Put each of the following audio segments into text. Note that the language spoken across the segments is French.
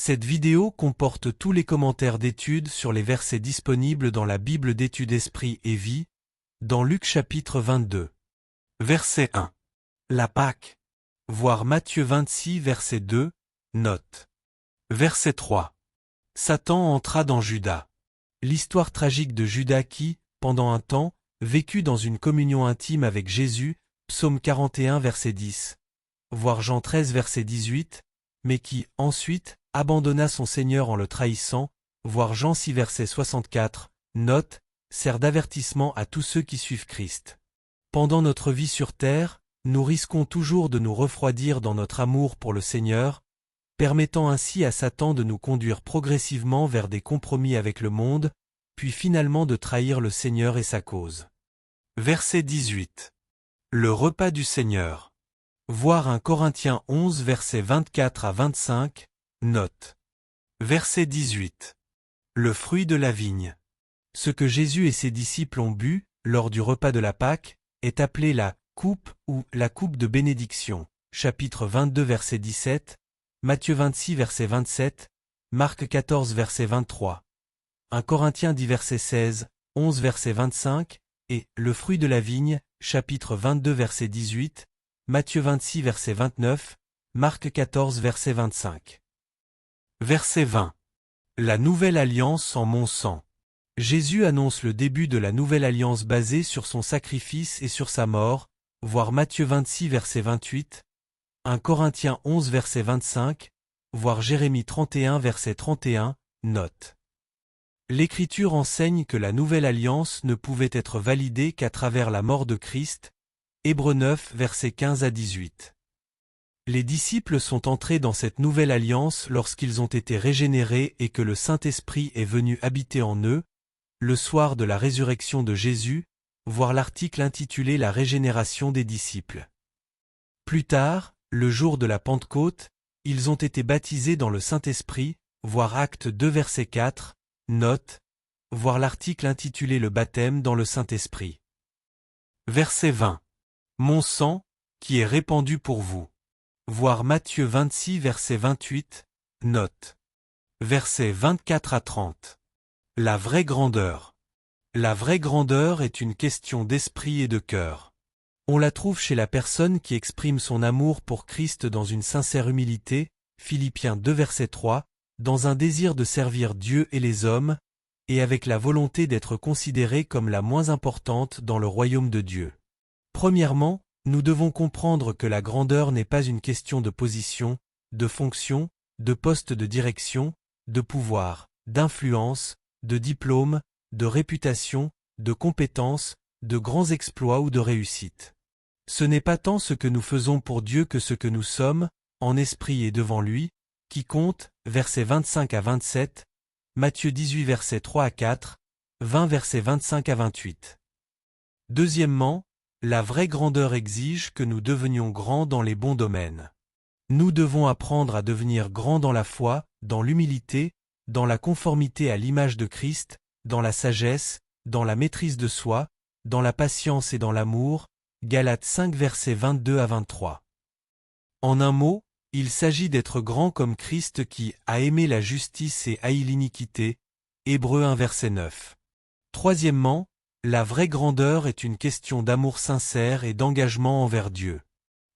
Cette vidéo comporte tous les commentaires d'études sur les versets disponibles dans la Bible d'études Esprit et Vie, dans Luc chapitre 22. Verset 1. La Pâque. Voir Matthieu 26 verset 2, note. Verset 3. Satan entra dans Judas. L'histoire tragique de Judas qui, pendant un temps, vécut dans une communion intime avec Jésus, Psaume 41 verset 10. Voir Jean 13 verset 18, mais qui, ensuite, abandonna son Seigneur en le trahissant, voir Jean 6 verset 64, note, sert d'avertissement à tous ceux qui suivent Christ. Pendant notre vie sur terre, nous risquons toujours de nous refroidir dans notre amour pour le Seigneur, permettant ainsi à Satan de nous conduire progressivement vers des compromis avec le monde, puis finalement de trahir le Seigneur et sa cause. Verset 18. Le repas du Seigneur. Voir 1 Corinthiens 11 versets 24 à 25, note. Verset 18. Le fruit de la vigne. Ce que Jésus et ses disciples ont bu, lors du repas de la Pâque, est appelé la coupe ou la coupe de bénédiction, chapitre 22 verset 17, Matthieu 26 verset 27, Marc 14 verset 23, 1 Corinthiens 10 verset 16, 11 verset 25, et le fruit de la vigne, chapitre 22 verset 18, Matthieu 26 verset 29, Marc 14 verset 25. Verset 20. La nouvelle alliance en mon sang. Jésus annonce le début de la nouvelle alliance basée sur son sacrifice et sur sa mort, voir Matthieu 26 verset 28, 1 Corinthiens 11 verset 25, voir Jérémie 31 verset 31, note. L'Écriture enseigne que la nouvelle alliance ne pouvait être validée qu'à travers la mort de Christ, Hébreux 9 versets 15 à 18. Les disciples sont entrés dans cette nouvelle alliance lorsqu'ils ont été régénérés et que le Saint-Esprit est venu habiter en eux, le soir de la résurrection de Jésus, voir l'article intitulé La régénération des disciples. Plus tard, le jour de la Pentecôte, ils ont été baptisés dans le Saint-Esprit, voir Actes 2 verset 4, note, voir l'article intitulé Le baptême dans le Saint-Esprit. Verset 20. Mon sang, qui est répandu pour vous. Voir Matthieu 26 verset 28, note. Versets 24 à 30. La vraie grandeur. La vraie grandeur est une question d'esprit et de cœur. On la trouve chez la personne qui exprime son amour pour Christ dans une sincère humilité, Philippiens 2 verset 3, dans un désir de servir Dieu et les hommes, et avec la volonté d'être considérée comme la moins importante dans le royaume de Dieu. Premièrement, nous devons comprendre que la grandeur n'est pas une question de position, de fonction, de poste de direction, de pouvoir, d'influence, de diplôme, de réputation, de compétences, de grands exploits ou de réussite. Ce n'est pas tant ce que nous faisons pour Dieu que ce que nous sommes, en esprit et devant lui, qui compte, versets 25 à 27, Matthieu 18 versets 3 à 4, 20 versets 25 à 28. Deuxièmement, la vraie grandeur exige que nous devenions grands dans les bons domaines. Nous devons apprendre à devenir grands dans la foi, dans l'humilité, dans la conformité à l'image de Christ, dans la sagesse, dans la maîtrise de soi, dans la patience et dans l'amour, Galates 5 versets 22 à 23. En un mot, il s'agit d'être grand comme Christ qui a aimé la justice et haï l'iniquité, Hébreux 1 verset 9. Troisièmement, la vraie grandeur est une question d'amour sincère et d'engagement envers Dieu.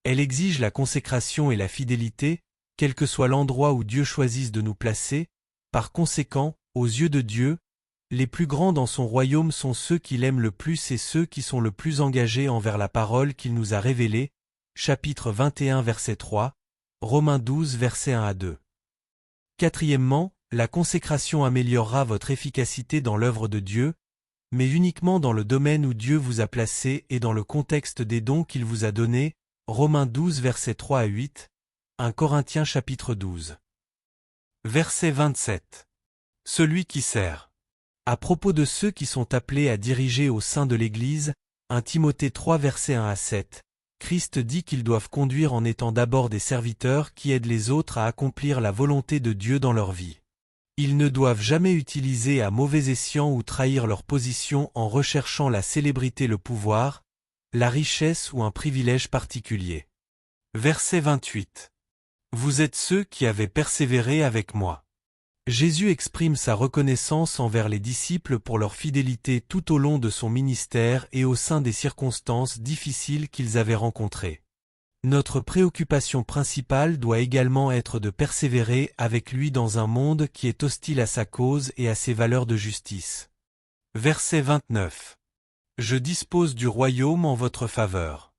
Elle exige la consécration et la fidélité, quel que soit l'endroit où Dieu choisisse de nous placer. Par conséquent, aux yeux de Dieu, les plus grands dans son royaume sont ceux qui l'aiment le plus et ceux qui sont le plus engagés envers la parole qu'il nous a révélée, chapitre 21 verset 3, Romains 12 versets 1 à 2. Quatrièmement, la consécration améliorera votre efficacité dans l'œuvre de Dieu, mais uniquement dans le domaine où Dieu vous a placé et dans le contexte des dons qu'il vous a donnés, Romains 12 versets 3 à 8, 1 Corinthiens chapitre 12. Verset 27. Celui qui sert. À propos de ceux qui sont appelés à diriger au sein de l'Église, 1 Timothée 3 versets 1 à 7, Christ dit qu'ils doivent conduire en étant d'abord des serviteurs qui aident les autres à accomplir la volonté de Dieu dans leur vie. Ils ne doivent jamais utiliser à mauvais escient ou trahir leur position en recherchant la célébrité, le pouvoir, la richesse ou un privilège particulier. Verset 28. Vous êtes ceux qui avaient persévéré avec moi. Jésus exprime sa reconnaissance envers les disciples pour leur fidélité tout au long de son ministère et au sein des circonstances difficiles qu'ils avaient rencontrées. Notre préoccupation principale doit également être de persévérer avec lui dans un monde qui est hostile à sa cause et à ses valeurs de justice. Verset 29. Je dispose du royaume en votre faveur.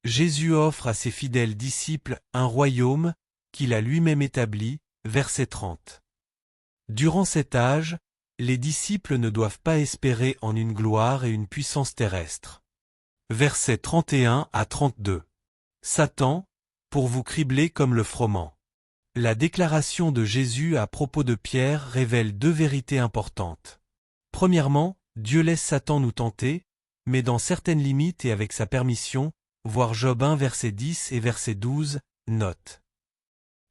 Jésus offre à ses fidèles disciples un royaume qu'il a lui-même établi, verset 30. Durant cet âge, les disciples ne doivent pas espérer en une gloire et une puissance terrestre. Versets 31 à 32. Satan, pour vous cribler comme le froment. La déclaration de Jésus à propos de Pierre révèle deux vérités importantes. Premièrement, Dieu laisse Satan nous tenter, mais dans certaines limites et avec sa permission, voir Job 1 verset 10 et verset 12, note.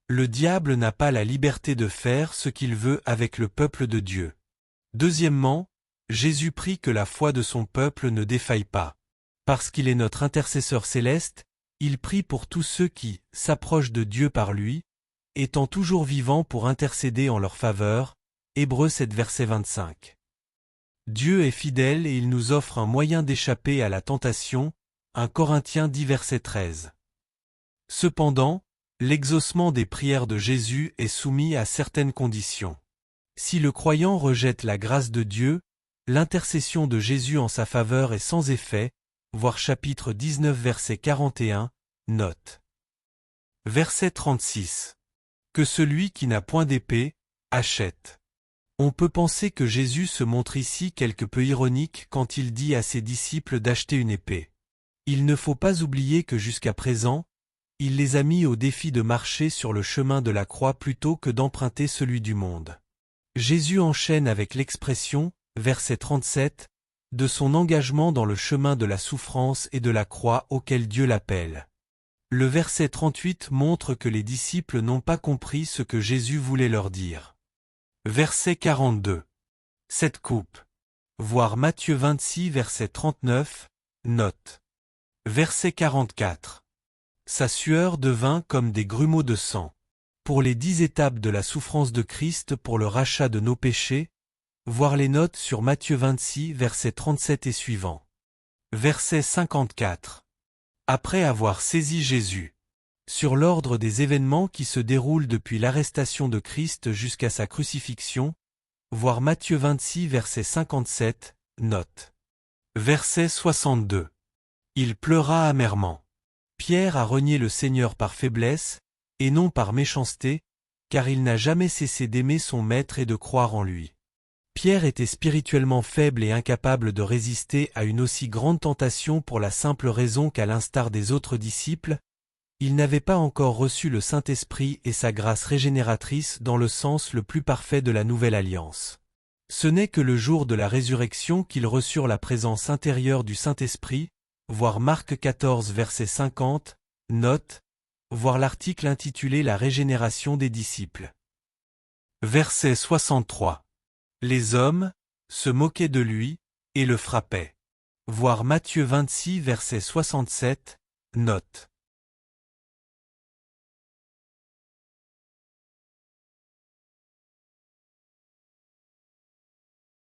Le diable n'a pas la liberté de faire ce qu'il veut avec le peuple de Dieu. Deuxièmement, Jésus prie que la foi de son peuple ne défaille pas. Parce qu'il est notre intercesseur céleste, il prie pour tous ceux qui s'approchent de Dieu par lui, étant toujours vivants pour intercéder en leur faveur. Hébreux 7 verset 25. Dieu est fidèle et il nous offre un moyen d'échapper à la tentation. 1 Corinthiens 10 verset 13. Cependant, l'exaucement des prières de Jésus est soumis à certaines conditions. Si le croyant rejette la grâce de Dieu, l'intercession de Jésus en sa faveur est sans effet, voir chapitre 19 verset 41, note. Verset 36. Que celui qui n'a point d'épée, achète. On peut penser que Jésus se montre ici quelque peu ironique quand il dit à ses disciples d'acheter une épée. Il ne faut pas oublier que jusqu'à présent, il les a mis au défi de marcher sur le chemin de la croix plutôt que d'emprunter celui du monde. Jésus enchaîne avec l'expression, verset 37, de son engagement dans le chemin de la souffrance et de la croix auquel Dieu l'appelle. Le verset 38 montre que les disciples n'ont pas compris ce que Jésus voulait leur dire. Verset 42. Cette coupe. Voir Matthieu 26 verset 39, note. Verset 44. Sa sueur devint comme des grumeaux de sang. Pour les 10 étapes de la souffrance de Christ pour le rachat de nos péchés, voir les notes sur Matthieu 26 verset 37 et suivants. Verset 54. Après avoir saisi Jésus. Sur l'ordre des événements qui se déroulent depuis l'arrestation de Christ jusqu'à sa crucifixion, voir Matthieu 26 verset 57, note. Verset 62. Il pleura amèrement. Pierre a renié le Seigneur par faiblesse, et non par méchanceté, car il n'a jamais cessé d'aimer son Maître et de croire en lui. Pierre était spirituellement faible et incapable de résister à une aussi grande tentation pour la simple raison qu'à l'instar des autres disciples, il n'avait pas encore reçu le Saint-Esprit et sa grâce régénératrice dans le sens le plus parfait de la nouvelle alliance. Ce n'est que le jour de la résurrection qu'ils reçurent la présence intérieure du Saint-Esprit, voir Marc 14 verset 50, note, voir l'article intitulé La régénération des disciples. Verset 63. Les hommes se moquaient de lui et le frappaient. Voir Matthieu 26 verset 67, note.